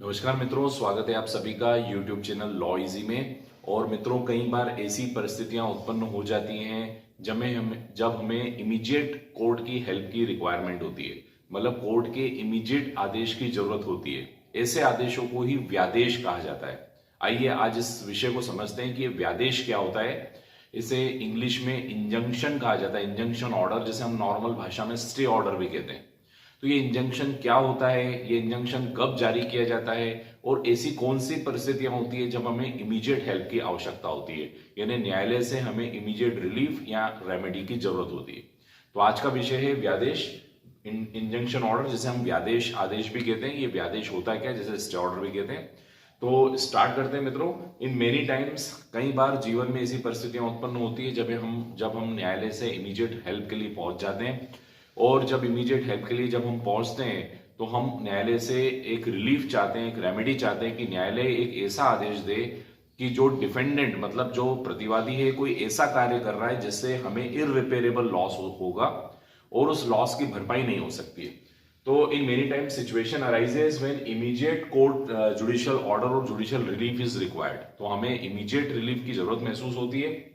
नमस्कार मित्रों, स्वागत है आप सभी का YouTube चैनल लॉ इजी में। और मित्रों, कई बार ऐसी परिस्थितियां उत्पन्न हो जाती हैं जब हमें इमीडिएट कोर्ट की हेल्प की रिक्वायरमेंट होती है, मतलब कोर्ट के इमीडिएट आदेश की जरूरत होती है। ऐसे आदेशों को ही व्यादेश कहा जाता है। आइए आज इस विषय को समझते हैं कि ये व्यादेश क्या होता है। इसे इंग्लिश में इंजंक्शन कहा जाता है, इंजंक्शन ऑर्डर, जिसे हम नॉर्मल भाषा में स्टे ऑर्डर भी कहते हैं। तो ये इंजंक्शन क्या होता है, ये इंजंक्शन कब जारी किया जाता है, और ऐसी कौन सी परिस्थितियां होती है जब हमें इमीडिएट हेल्प की आवश्यकता होती है, यानी न्यायालय से हमें इमीडिएट रिलीफ या रेमेडी की जरूरत होती है। तो आज का विषय है व्यादेश, इंजंक्शन ऑर्डर, जिसे हम व्यादेश आदेश भी कहते हैं। ये व्यादेश होता है क्या, जैसे स्टे ऑर्डर भी कहते हैं। तो स्टार्ट करते हैं मित्रों। इन मेनी टाइम्स, कई बार जीवन में ऐसी परिस्थितियां उत्पन्न होती है जब हम न्यायालय से इमीडिएट हेल्प के लिए पहुंच जाते हैं। और जब इमीडिएट हेल्प के लिए जब हम पहुंचते हैं तो हम न्यायालय से एक रिलीफ चाहते हैं, एक रेमेडी चाहते हैं कि न्यायालय एक ऐसा आदेश दे कि जो डिफेंडेंट, मतलब जो प्रतिवादी है, कोई ऐसा कार्य कर रहा है जिससे हमें इररिपेरेबल लॉस होगा और उस लॉस की भरपाई नहीं हो सकती है। तो in many time situation arises when immediate court judicial order और जुडिशियल रिलीफ इज रिक्वायर्ड। तो हमें इमीडिएट रिलीफ की जरूरत महसूस होती है।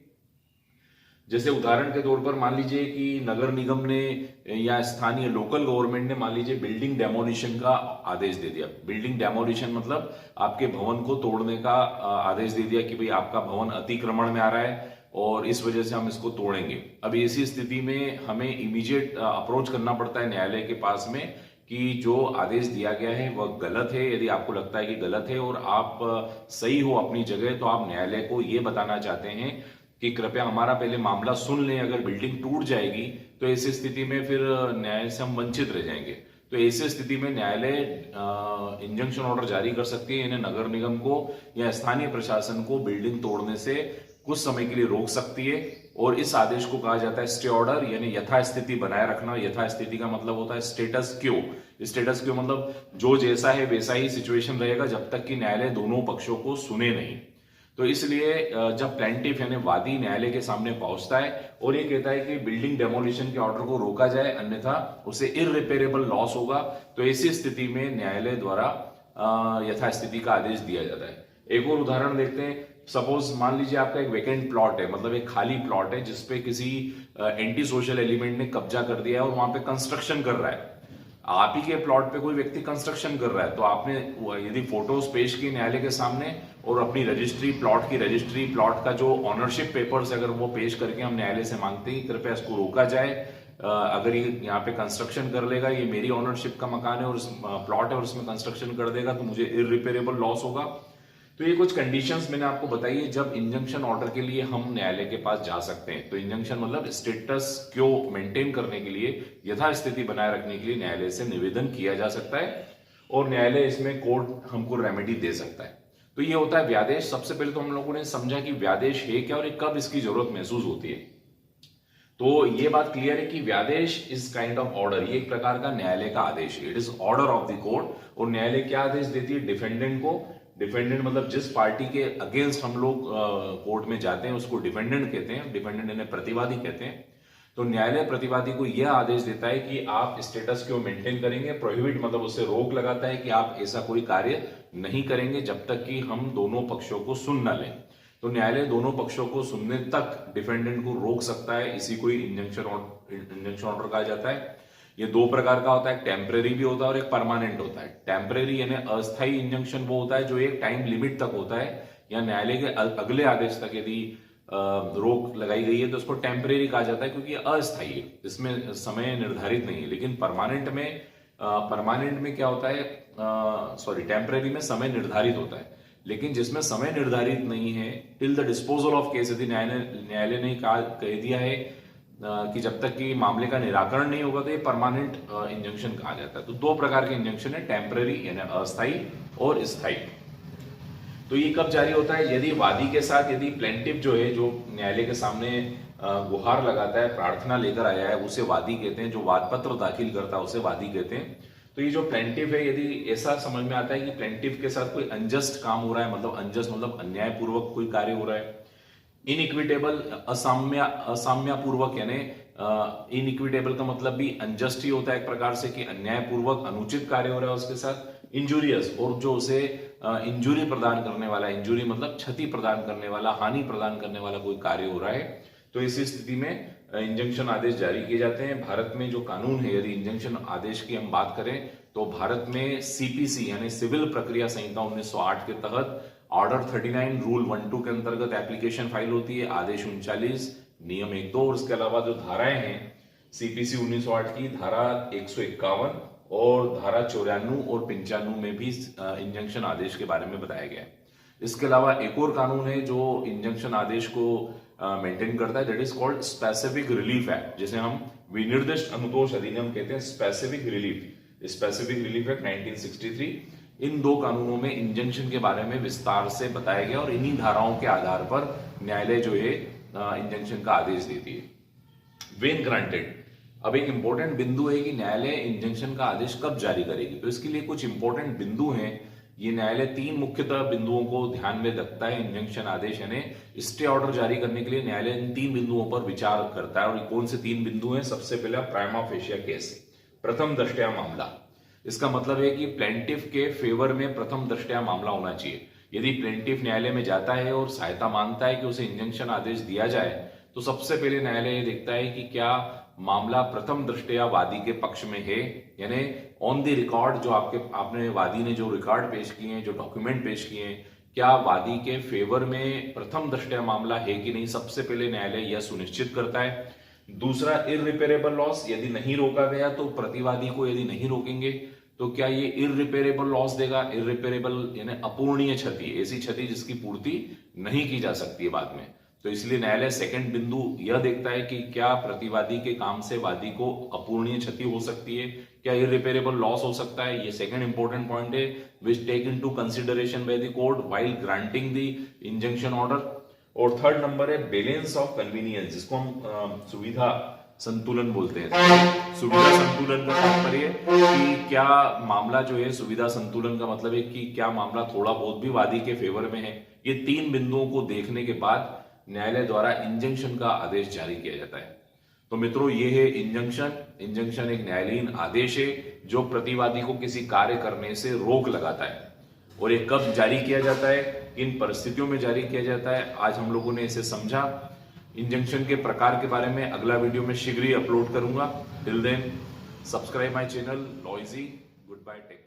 जैसे उदाहरण के तौर पर मान लीजिए कि नगर निगम ने या स्थानीय लोकल गवर्नमेंट ने मान लीजिए बिल्डिंग डेमोलिशन का आदेश दे दिया। बिल्डिंग डेमोलिशन मतलब आपके भवन को तोड़ने का आदेश दे दिया कि भाई आपका भवन अतिक्रमण में आ रहा है और इस वजह से हम इसको तोड़ेंगे। अब ऐसी स्थिति में हमें इमीडिएट अप्रोच करना पड़ता है न्यायालय के पास में कि जो आदेश दिया गया है वह गलत है। यदि आपको लगता है कि गलत है और आप सही हो अपनी जगह, तो आप न्यायालय को यह बताना चाहते हैं कि कृपया हमारा पहले मामला सुन लें। अगर बिल्डिंग टूट जाएगी तो ऐसी स्थिति में फिर न्याय से हम वंचित रह जाएंगे। तो ऐसी स्थिति में न्यायालय इंजंक्शन ऑर्डर जारी कर सकती है, यानी नगर निगम को या स्थानीय प्रशासन को बिल्डिंग तोड़ने से कुछ समय के लिए रोक सकती है। और इस आदेश को कहा जाता है स्टे ऑर्डर, यानी यथास्थिति बनाए रखना। यथास्थिति का मतलब होता है स्टेटस क्यो। स्टेटस क्यो मतलब जो जैसा है वैसा ही सिचुएशन रहेगा जब तक कि न्यायालय दोनों पक्षों को सुने नहीं। तो इसलिए जब प्लेंटिफ यानी वादी न्यायालय के सामने पहुंचता है और ये कहता है कि बिल्डिंग डेमोलिशन के ऑर्डर को रोका जाए, अन्यथा उसे इररिपेरेबल लॉस होगा, तो ऐसी स्थिति में न्यायालय द्वारा यथास्थिति का आदेश दिया जाता है। एक और उदाहरण देखते हैं। सपोज मान लीजिए आपका एक वेकेंट प्लॉट है, मतलब एक खाली प्लॉट है जिसपे किसी एंटी सोशल एलिमेंट ने कब्जा कर दिया है और वहां पे कंस्ट्रक्शन कर रहा है। आप ही के प्लॉट पे कोई व्यक्ति कंस्ट्रक्शन कर रहा है, तो आपने यदि फोटोज पेश की न्यायालय के सामने और अपनी रजिस्ट्री, प्लॉट की रजिस्ट्री, प्लॉट का जो ऑनरशिप पेपर्स अगर वो पेश करके हम न्यायालय से मांगते हैं कृपया इसको रोका जाए, अगर ये यहाँ पे कंस्ट्रक्शन कर लेगा, ये मेरी ऑनरशिप का मकान है और प्लॉट है और इसमें कंस्ट्रक्शन कर देगा तो मुझे इररिपेरेबल लॉस होगा। तो ये कुछ कंडीशंस मैंने आपको बताई है जब इंजंक्शन ऑर्डर के लिए हम न्यायालय के पास जा सकते हैं। तो इंजंक्शन मतलब स्टेटस क्यो मेंटेन करने के लिए, यथास्थिति बनाए रखने के लिए न्यायालय से निवेदन किया जा सकता है और न्यायालय इसमें कोर्ट हमको रेमेडी दे सकता है। तो ये होता है व्यादेश। सबसे पहले तो हम लोगों ने समझा कि व्यादेश है क्या और कब इसकी जरूरत महसूस होती है। तो ये बात क्लियर है कि व्यादेश इज काइंड ऑफ ऑर्डर, ये एक प्रकार का न्यायालय का आदेश है। It is order of the court. और न्यायालय क्या आदेश देती है डिफेंडेंट को। डिफेंडेंट मतलब जिस पार्टी के अगेंस्ट हम लोग कोर्ट में जाते हैं उसको डिफेंडेंट कहते हैं। डिफेंडेंट यानी प्रतिवादी कहते हैं। तो न्यायालय प्रतिवादी को यह आदेश देता है कि आप स्टेटस क्यो मेंटेन करेंगे। प्रोहिबिट मतलब उससे रोक लगाता है कि आप ऐसा कोई कार्य नहीं करेंगे जब तक कि हम दोनों पक्षों को सुन न लें। तो न्यायालय दोनों पक्षों को सुनने तक डिफेंडेंट को रोक सकता है। इसी को इंजंक्शन ऑर्डर कहा जाता है। ये दो प्रकार का होता है, टेम्परेरी भी होता है और एक परमानेंट होता है। टेम्परेरी यानी अस्थायी इंजंक्शन वो होता है जो एक टाइम लिमिट तक होता है, या न्यायालय के अगले आदेश तक यदि रोक लगाई गई है तो उसको टेम्परेरी कहा जाता है क्योंकि अस्थायी है, इसमें समय निर्धारित नहीं है। लेकिन परमानेंट में क्या होता है, टेम्परेरी में समय निर्धारित होता है। लेकिन जिसमें समय निर्धारित नहीं है, till the disposal of case, यदि न्यायालय ने कह दिया है कि जब तक कि मामले का निराकरण नहीं होगा तो ये परमानेंट इंजंक्शन कहा जाता है। तो दो प्रकार के इंजंक्शन है, टेम्परेरी यानी अस्थायी और स्थायी। तो ये कब जारी होता है, यदि वादी के साथ, यदि प्लेंटिफ जो है, जो न्यायालय के सामने गुहार लगाता है, प्रार्थना लेकर आया है, उसे वादी कहते हैं। जो वाद पत्र दाखिल करता है उसे वादी कहते हैं। तो ये जो प्लेंटिफ है, यदि ऐसा समझ में आता है कि प्लेंटिफ के साथ कोई अनजस्ट काम हो रहा है, मतलब अनजस्ट मतलब अन्यायपूर्वक कोई कार्य हो रहा है, इनइक्विटेबल असाम्यपूर्वक, यानी इनइक्विटेबल का मतलब भी अनजस्ट ही होता है एक प्रकार से कि अन्यायपूर्वक अनुचित कार्य हो रहा है उसके साथ, इंजूरियस और जो उसे इंजूरी प्रदान करने वाला, इंजूरी मतलब क्षति प्रदान करने वाला, हानि प्रदान करने वाला कोई कार्य हो रहा है, तो इसी स्थिति में इंजंक्शन आदेश जारी किए जाते हैं। भारत में जो कानून है, यदि इंजंक्शन आदेश की हम बात करें तो भारत में सीपीसी यानी सिविल प्रक्रिया संहिता 1908 के तहत ऑर्डर 39 रूल 1-2 के अंतर्गत एप्लीकेशन फाइल होती है, आदेश 39, नियम 1-2, और इसके अलावा जो धाराएं हैं सीपीसी 1908 की धारा 151 और धारा 94 और 95 में भी इंजंक्शन आदेश के बारे में बताया गया है। इसके अलावा एक और कानून है जो इंजंक्शन आदेश को मेंटेन करता है, that is called specific relief act, जिसे हम विनिर्दिष्ट अनुतोष अधिनियम कहते हैं, स्पेसिफिक रिलीफ एक्ट 1963। इन दो कानूनों में इंजंक्शन के बारे में विस्तार से बताया गया और इन्हीं धाराओं के आधार पर न्यायालय जो है इंजंक्शन का आदेश देती है। व्हेन ग्रांटेड, अब एक इंपॉर्टेंट बिंदु है कि न्यायालय इंजंक्शन का आदेश कब जारी करेगी, तो इसके लिए कुछ इंपॉर्टेंट बिंदु हैं। ये न्यायालय 3 मुख्यतः बिंदुओं को ध्यान में रखता है इंजंक्शन आदेश यानी स्टे ऑर्डर जारी करने के लिए न्यायालय इन 3 बिंदुओं पर विचार करता है। और कौन से 3 बिंदु हैं? सबसे पहला प्राइमा फेशिया केस, प्रथम दृष्टया मामला। इसका मतलब है कि प्लेंटिफ के फेवर में प्रथम दृष्टया मामला होना चाहिए। यदि प्लेंटिफ न्यायालय में जाता है और सहायता मांगता है कि उसे इंजंक्शन आदेश दिया जाए, तो सबसे पहले न्यायालय ये देखता है कि क्या मामला प्रथम दृष्टया वादी के पक्ष में है, यानी ऑन द रिकॉर्ड जो आपने वादी ने जो रिकॉर्ड पेश किए हैं, जो डॉक्यूमेंट पेश किए हैं, क्या वादी के फेवर में प्रथम दृष्टया मामला है कि नहीं, सबसे पहले न्यायालय यह सुनिश्चित करता है। दूसरा, इररिपेरेबल लॉस, यदि नहीं रोका गया तो प्रतिवादी को यदि नहीं रोकेंगे तो क्या ये इररिपेरेबल लॉस देगा। इररिपेरेबल यानी अपूर्णीय क्षति, ऐसी क्षति जिसकी पूर्ति नहीं की जा सकती है बाद में। तो इसलिए न्यायालय सेकंड बिंदु यह देखता है कि क्या प्रतिवादी के काम से वादी को अपूर्णीय क्षति हो सकती है, क्या इररिपेरेबल लॉस हो सकता है। ये सेकंड इंपॉर्टेंट पॉइंट है which take into consideration by the court while granting the injunction order. और थर्ड नंबर है बैलेंस ऑफ कन्वीनियंस, जिसको हम सुविधा संतुलन बोलते हैं। सुविधा संतुलन का तात्पर्य कि क्या मामला जो है, सुविधा संतुलन का मतलब है कि क्या मामला थोड़ा बहुत भी वादी के फेवर में है। ये 3 बिंदुओं को देखने के बाद न्यायालय द्वारा इंजंक्शन का आदेश जारी किया जाता है। तो मित्रों, ये है इंजंक्शन। इंजंक्शन एक न्यायालयीन आदेश है जो प्रतिवादी को किसी कार्य करने से रोक लगाता है। और ये कब जारी किया जाता है, किन परिस्थितियों में जारी किया जाता है, आज हम लोगों ने इसे समझा। इंजंक्शन के प्रकार के बारे में अगला वीडियो में शीघ्र ही अपलोड करूंगा। Till then subscribe my channel law easy. Good bye, take